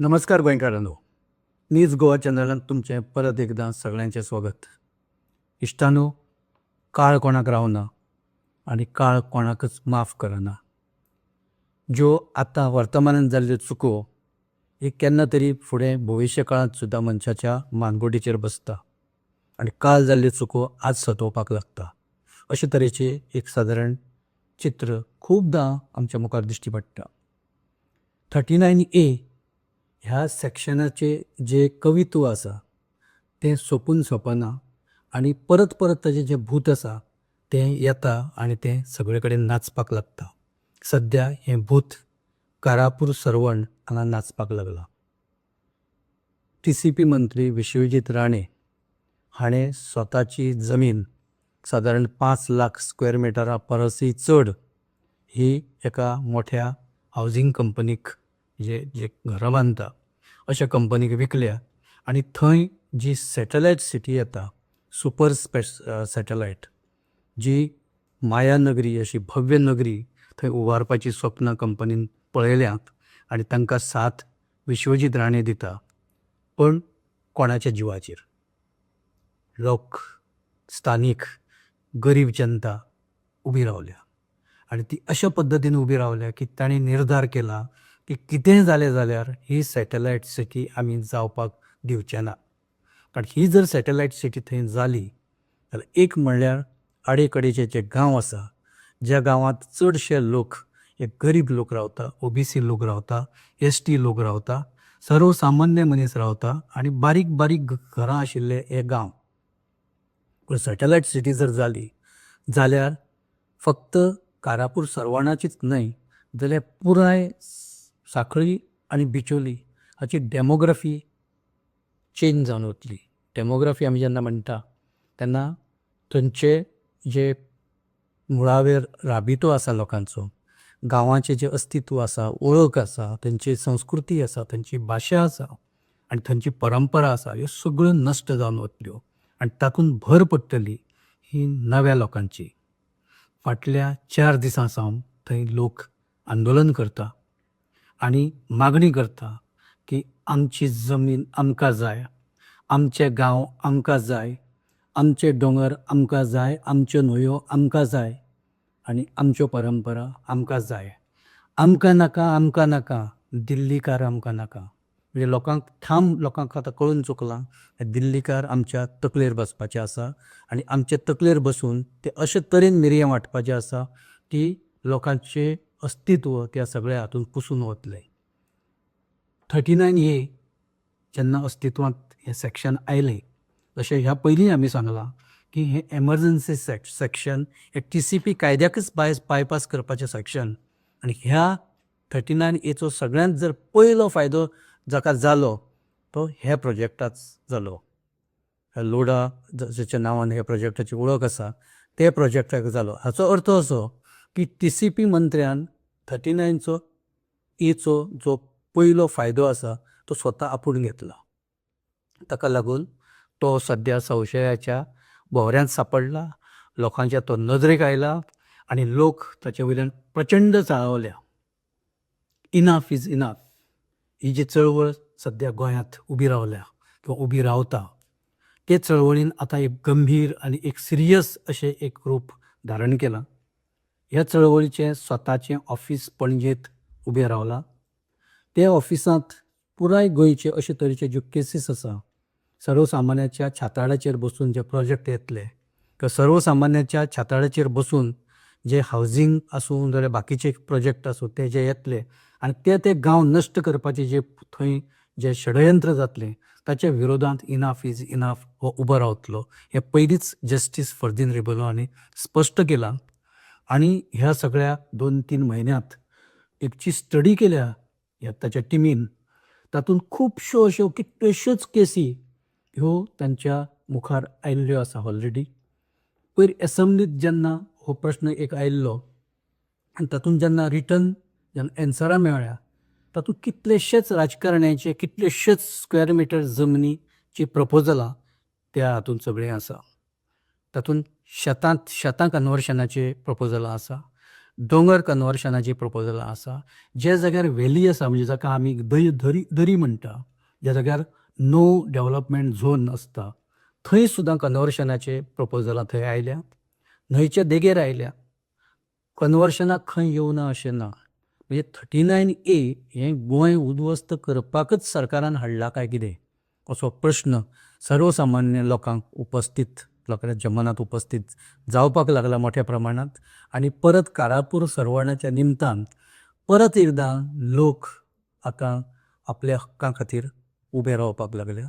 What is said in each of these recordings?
नमस्कार गोंयकारांनो. न्यूज गोवा चॅनलांत तुमचें परत एकदां सगळ्यांचें स्वागत. इश्टानो, काळ कोणाक रावना आनी काळ कोणाकच माफ करना. ज्यो आतां वर्तमानांत जाल्ल्यो चुको ही केन्ना तरी फुडें भविश्य काळांत सुद्दां मनशाच्या मानकुडीचेर बसता आनी काल जाल्ल्यो चुको आज सतोवपाक लागता. अशे तरेचें एक सादारण चित्र खुबदां आमच्या मुखार दिश्टी पडटा. 39A ह्या सॅक्शनाचें जें कवित्व आसा तें सोंपून सोंपना आनी परत परत ताचें जें भूत आसा तें येता आनी तें सगळे कडेन नाचपाक लागता. सद्या हें भूत कारापूर सरवण हांगा नाचपाक लागलां. TCP मंत्री विश्वजीत राणे हाणें स्वताची जमीन सादारण 5 लाख स्क्वेअर मिटरा परसय चड ही एका मोठ्या हावजींग कंपनीक जे घरां बांदता अशा कंपनीक विकल्या आनी थंय जी सॅटलायट सिटी येता, सुपर सॅटलायट, जी माया नगरी अशी भव्य नगरी थंय उबारपाची स्वप्नां कंपनीन पळयल्यांत आनी तांकां साथ विश्वजीत राणे दिता. पण कोणाच्या जिवाचेर? लोक, स्थानीक, गरीब जनता उबी रावल्या आनी ती अशा पद्दतीन उबी रावल्या की तांणी निर्धार केला की कितेंय जालें जाल्यार ही सॅटलायट सिटी आमी जावपाक दिवचे ना. कारण ही जर सॅटलायट सिटी थंय जाली जाल्यार एक म्हणल्यार आडे कडेचे जे गांव आसा, ज्या गांवांत चडशे लोक हे गरीब लोक रावता, OBC लोक रावता, ST लोक रावता, सर्वसामान्य मनीस रावता आनी बारीक बारीक घरां आशिल्ले हे गांव. पूण सॅटलायट सिटी जर जाली जाल्यार फक्त कारापूर सरवणाचीच न्हय जाल्यार पुराय सांखळी आनी बिचोली हाची डेमोग्राफी चेंज जावन वतली. डेमोग्राफी आमी जेन्ना म्हणटा तेन्ना थंयचे जे मुळावे राबितो आसा लोकांचो, गांवाचें जें अस्तित्व आसा, वळख आसा, थंयची संस्कृती आसा, थंयची भाशा आसा आनी थंयची परंपरा आसा, ह्यो सगळ्यो नश्ट जावन वतल्यो आनी तातूंत भर पडटली ही नव्या लोकांची. फाटल्या 4 दिसां सावन थंय लोक आंदोलन करता आनी मागणी करता की आमची जमीन आमकां जाय, आमचे गांव आमकां जाय, आमचे दोंगर आमकां जाय, आमच्यो न्हंयो आमकां जाय आनी आमच्यो परंपरा आमकां जाय. आमकां नाका, आमकां नाका, दिल्लीकार आमकां नाका. म्हणजे लोकांक आतां कळून चुकलां दिल्लीकार आमच्या तकलेर बसपाचे आसा आनी आमचे तकलेर बसून ते अशे तरेन मिरयां वांटपाचें आसा की लोकांचें अस्तित्व त्या सगळ्या हातूंत पुसून वतलें. 39A जेन्ना अस्तित्वांत हें सॅक्शन आयलें, जशें ह्या पयलीं आमी सांगलां की हें एमर्जन्सी सॅक्शन, हें TCP कायद्याकच बायपास करपाचें सॅक्शन आनी ह्या 39A सगळ्यांत जर पयलो फायदो जाका जालो तो ह्या प्रोजेक्टाक जालो. लोढा जाच्या नांवान ह्या प्रोजेक्टाची वळख आसा ते प्रोजेक्टाक जालो. हाचो अर्थ असो की TCP मंत्र्यान 39A जो पयलो फायदो आसा तो स्वता आपूण घेतला. ताका लागून तो सद्या संशयाच्या भोंवऱ्यांत सांपडला, लोकांच्या तो नदरेक आयला आनी लोक ताचे वयल्यान प्रचंड चाळवल्या. इनाफ इज इनाफ ही जी चळवळ सद्या गोंयांत उबी रावल्या किंवा उबी रावता ते चळवळीन आतां एक गंभीर आनी एक सिरियस अशें एक रूप धारण केलां. ह्या चळवळीचें स्वताचें ऑफिस पणजेंत उबें रावलां. त्या ऑफिसांत पुराय गोंयचे अशे तरेचे ज्यो केसीस आसा, सर्वसामान्याच्या छाताडाचेर बसून जे प्रोजेक्ट येतले किंवा सर्वसामान्याच्या छाताडाचेर बसून जे हावजींग आसूं जाल्यार बाकीचे प्रोजेक्ट आसूं ते जे येतले आनी ते गांव नश्ट करपाचे जे थंय जे षडयंत्र जातलें ताच्या विरोधांत इनाफ इज इनाफ हो उबो रावतलो. हें पयलींच जस्टीस फर्दिन रिबलो हांणी स्पश्ट केलां आनी ह्या सगळ्या 2-3 म्हयन्यांत एक जी स्टडी केल्या ह्या ताच्या टिमीन तातूंत खुबश्यो अश्यो कितल्योश्योच केसी ह्यो तांच्या मुखार आयिल्ल्यो आसा ऑलरेडी. पयर एसंब्लींत जेन्ना हो प्रश्न एक आयिल्लो आनी तातूंत जेन्ना रिटन एन्सरां मेळ्ळ्या तातूंत कितलेशेच राजकारण्याचे कितलेशेच स्क्वेअर मिटर जमनीची प्रपोजलां त्या हातूंत सगळें आसा. तातूंत शेतां कन्वर्शनाचे प्रपोजलां आसा, दोंगर कन्वर्शनाची प्रपोजलां आसा. जे जाग्यार व्हॅली आसा म्हणजे जाका आमी दरी म्हणटा, ज्या जाग्यार नो डेव्हलपमेंट झोन आसता, थंय सुद्दां कन्वर्शनाचे प्रपोजलां थंय आयल्या. न्हंयच्या देगेर आयल्या. कन्वर्शनाक खंय येवना अशें ना. म्हणजे 39A हें गोंय उद्ध्वस्त करपाकच सरकारान हाडला काय कितें असो प्रश्न सर्वसामान्य लोकांक लोकांच्या मनांत उपस्थित जावपाक लागला मोठ्या प्रमाणांत. आनी परत कारापूर सरवणाच्या निमतान परत एकदां लोक आतां आपल्या हक्कां खातीर उबे रावपाक लागल्या.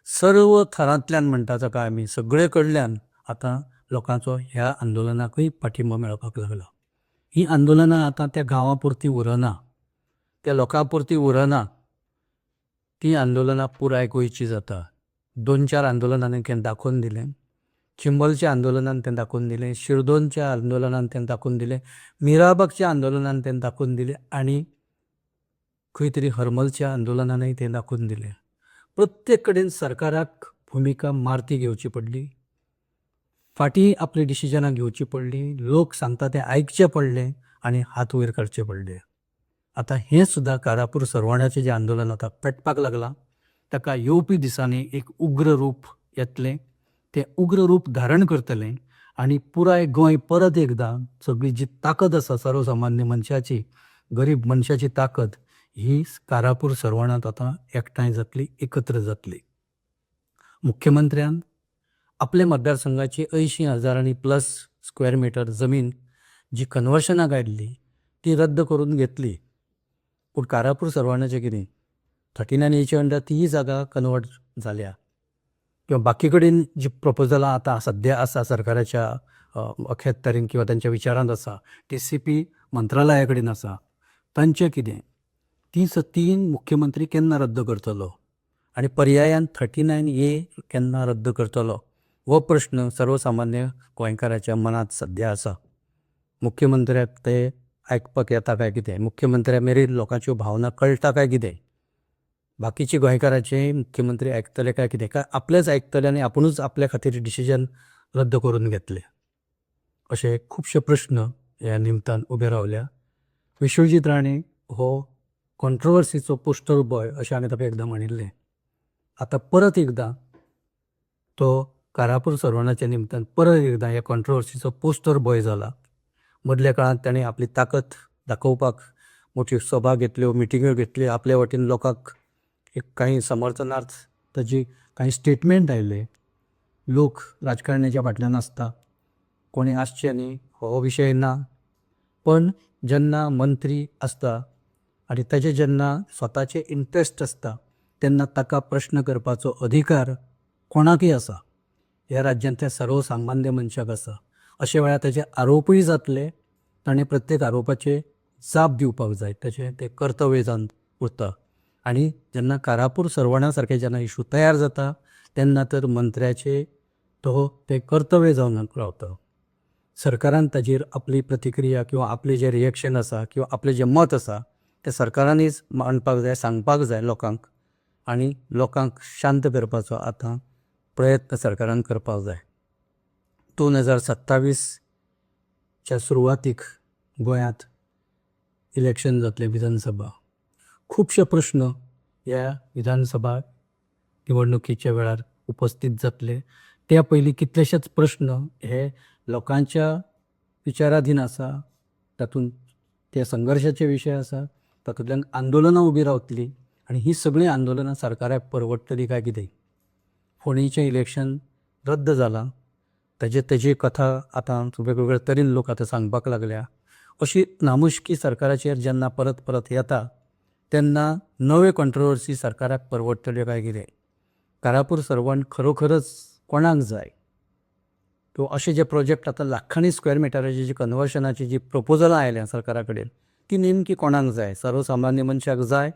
सर्व थरांतल्यान म्हणटा जाका आमी सगळे कडल्यान आतां लोकांचो ह्या आंदोलनाकूय पाठिंबो मेळपाक लागला. ही आंदोलनां आतां त्या गांवां पुरती उरना, त्या लोकां पुरती उरना. ती आंदोलनां पुराय गोंयची जाता. 2-4 आंदोलनांनी तें दाखोवन दिलें. चिंबलच्या आंदोलनान तें दाखोवन दिलें, शिरदोनच्या आंदोलनान तें दाखोवन दिलें, मिराबागच्या आंदोलनान तें दाखोवन दिलें आनी खंय तरी हरमलच्या आंदोलनानूय तें दाखोवन दिलें. प्रत्येक कडेन सरकाराक भुमिका मारती घेवची पडली. फाटीं आपली डिसिजनां घेवची पडलीं. लोक सांगता तें आयकचें पडलें आनी हात वयर काडचे पडले. आतां हें सुद्दां कारापूर सरवणाचें जें आंदोलन आतां पेटपाक लागलां, ताका येवपी दिसांनी एक उग्र रूप येतलें. तें उग्र रूप धारण करतलें आनी पुराय गोंय परत एकदां सगळी जी ताकद आसा सर्वसामान्य मनशाची, गरीब मनशाची ताकद ही कारापूर सरवणांत आतां एकठांय जातली, एकत्र जातली. मुख्यमंत्र्यान आपल्या मतदारसंघाची 80,000 प्लस स्क्वेअर मिटर जमीन जी कन्वर्शनाक आयिल्ली ती रद्द करून घेतली. पूण कारापूर सरवणाचें कितें? 39A अंडर तीय जागा कन्वर्ट जाल्या. किंवा बाकी कडेन जी प्रपोजलां आतां सद्या आसा सरकाराच्या अखत्यारीन किंवा तांच्या विचारांत आसा, TCP मंत्रालया कडेन आसा, तांचें कितें? ती मुख्यमंत्री केन्ना रद्द करतलो आनी पर्यायान 39A केन्ना रद्द करतलो हो प्रश्न सर्वसामान्य गोंयकाराच्या मनांत सद्या आसा. मुख्यमंत्र्याक ते आयकपाक येता काय कितें? मुख्यमंत्र्या मेरेन लोकांच्यो भावना कळटा काय कितें? बाकीचे गोंयकाराचे मुख्यमंत्री आयकतले काय कितें? काय आपलेच आयकतले आनी आपुणूच आपल्या खातीर डिसिजन रद्द करून घेतले? अशे खुबशे प्रश्न ह्या निमतान उबे रावल्या. विश्वजीत राणे हो कॉन्ट्रोवर्सीचो पोस्टर बॉय अशें हांवें ताका एकदां म्हणिल्लें. आतां परत एकदां तो कारापूर सरवणाच्या निमतान परत एकदां ह्या कॉन्ट्रोवर्सीचो पोस्टर बॉय जाला. मदल्या काळांत ताणें आपली ताकद दाखोवपाक मोठ्यो सभा घेतल्यो, मिटिंग्यो घेतल्यो, आपल्या वटेन लोकांक एक कांय समर्थनार्थ ताजी कांय स्टेटमेंट आयले. लोक राजकारण्याच्या फाटल्यान आसता, कोणी आसचे न्ही हो विशय ना. पण जेन्ना मंत्री आसता आनी ताचे जेन्ना स्वताचे इंट्रस्ट आसता तेन्ना ताका प्रश्न करपाचो अधिकार कोणाकय आसा. ह्या राज्यांतल्या सर्वसामान्य मनशाक आसा. अशे वेळार ताचे आरोपूय जातले, ताणें प्रत्येक आरोपाचे जाप दिवपाक जाय, ताचें तें कर्तव्य जावन उरता. आनी जेन्ना कारापूर सरवणा सारके जेन्ना इशू तयार जाता तेन्ना तर मंत्र्याचे तें कर्तव्य जावन रावता. सरकारान ताजेर आपली प्रतिक्रिया किंवा आपलें जें रिएक्शन आसा किंवा आपलें जें मत आसा तें सरकारानच मांडपाक जाय, सांगपाक जाय लोकांक. आनी लोकांक शांत करपाचो आतां प्रयत्न सरकारान करपाक जाय. 2027च्या सुरवातीक गोंयांत इलेक्शन जातलें विधानसभा. खुबशे प्रश्न ह्या विधानसभा निवडणुकीच्या वेळार उपस्थित जातले. त्या पयलीं कितलेशेच प्रश्न हे लोकांच्या विचाराधीन आसा. तातूंत ते संघर्शाचे विशय आसा, तातूंतल्यान आंदोलनां उबी रावतलीं आनी ही सगळीं आंदोलनां सरकाराक परवडटलीं काय कितें? फोंडेचें इलेक्शन रद्द जालां, तेजी कथा आतां वेगवेगळ्या तरेन लोक आतां सांगपाक लागल्या. अशी नामुश्की सरकाराचेर जेन्ना परत परत येता तेन्ना नवे कॉन्ट्रोवर्सी सरकाराक परवडटल्यो काय कितें? कारापूर सरवण खरोखरच कोणाक जाय? तो अशे जे प्रोजेक्ट आतां लाखांनी स्क्वेअर मिटराची जी कन्वर्शनाची जी प्रपोजलां आयल्या सरकारा कडेन ती नेमकी कोणाक जाय? सर्वसामान्य मनशाक जाय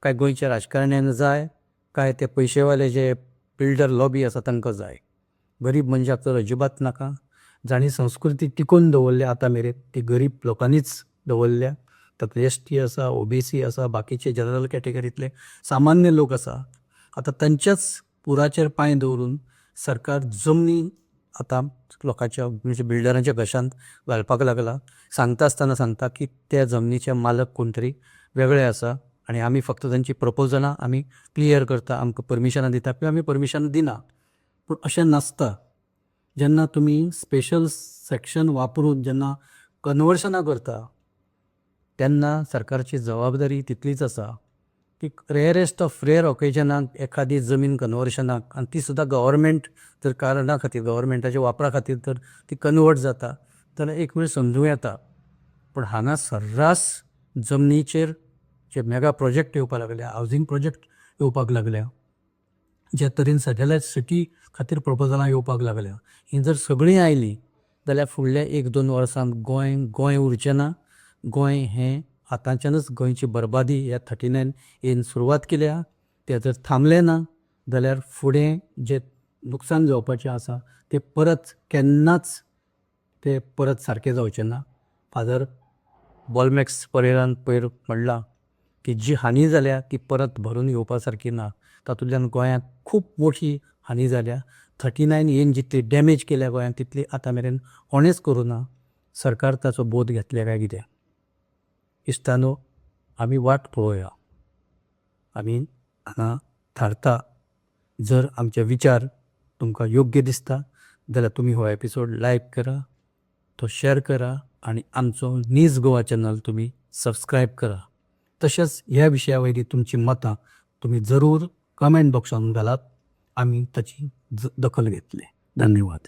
काय गोंयच्या राजकारण्यांक जाय काय ते पयशेवाले जे बिल्डर लॉबी आसा तांकां जाय? गरीब मनशाक तर अजिबात नाका. जाणी संस्कृती टिकोवन दवरल्या आतां मेरेन ती गरीब लोकांनीच दवरल्या. तातूंत ST आसा, OBC आसा, बाकीचे जनरल कॅटेगरींतले सामान्य लोक आसा. आतां तांच्याच पुराचेर पांय दवरून सरकार जमनी आतां लोकांच्या म्हणजे बिल्डरांच्या घशांत घालपाक लागला. सांगता आसतना सांगता की त्या जमनीचे मालक कोण तरी वेगळे आसा आनी आमी फक्त तांची प्रपोजलां आमी क्लियर करता, आमकां परमिशनां दिता किंवां आमी परमिशन दिना. पूण अशें नासता. जेन्ना तुमी स्पेशल सेक्शन वापरून जेन्ना कन्वर्शनां करता तेन्ना सरकारची जबाबदारी तितलीच आसा की रेअरेस्ट ऑफ रेअर ऑकेजनाक एखादी जमीन कन्वर्शनाक आनी ती सुद्दां गव्हर्मेंट जर कारणा खातीर गव्हर्मेंटाच्या वापरा खातीर तर ती कन्वर्ट जाता जाल्यार एक वेळ समजूं येता. पूण हांगा सर्रास जमनीचेर जे मेगा प्रोजेक्ट येवपाक लागल्या, हावजींग प्रोजेक्ट येवपाक लागल्या, जे तरेन सॅटेलायट सिटी खातीर प्रपोजलां येवपाक लागल्या, ही जर सगळीं आयलीं जाल्यार फुडल्या 1-2 वर्सांत गोंय उरचें ना. गोंय हें आतांच्यानच गोंयची बरबादी ह्या 39A सुरवात केल्या. तें जर थांबलें ना जाल्यार फुडें जें लुकसाण जावपाचें आसा तें परत केन्नाच तें परत सारकें जावचें ना. फादर बॉलमॅक्स परेरान पयर म्हणलां की जी हानी जाल्या ती परत भरून येवपा सारकी ना. तातूंतल्यान गोंयांत खूब मोठी हानी जाल्या. 39A जितली डॅमेज केल्या गोंयांत तितली आतां मेरेन कोणेंच करूं ना. सरकार ताचो बोध घेतले काय कितें? इश्टानो, आमी वाट पळोवया. आमी हांगा थारता. जर आमचे विचार तुमकां योग्य दिसता जाल्यार तुमी हो एपिसोड लायक करा, तो शेअर करा आनी आमचो न्यूज गोवा चॅनल तुमी सबस्क्रायब करा. तशेंच ह्या विशया वयली तुमची मतां तुमी जरूर कमेंट बॉक्सांत घालात. आमी ताची दखल घेतले. धन्यवाद.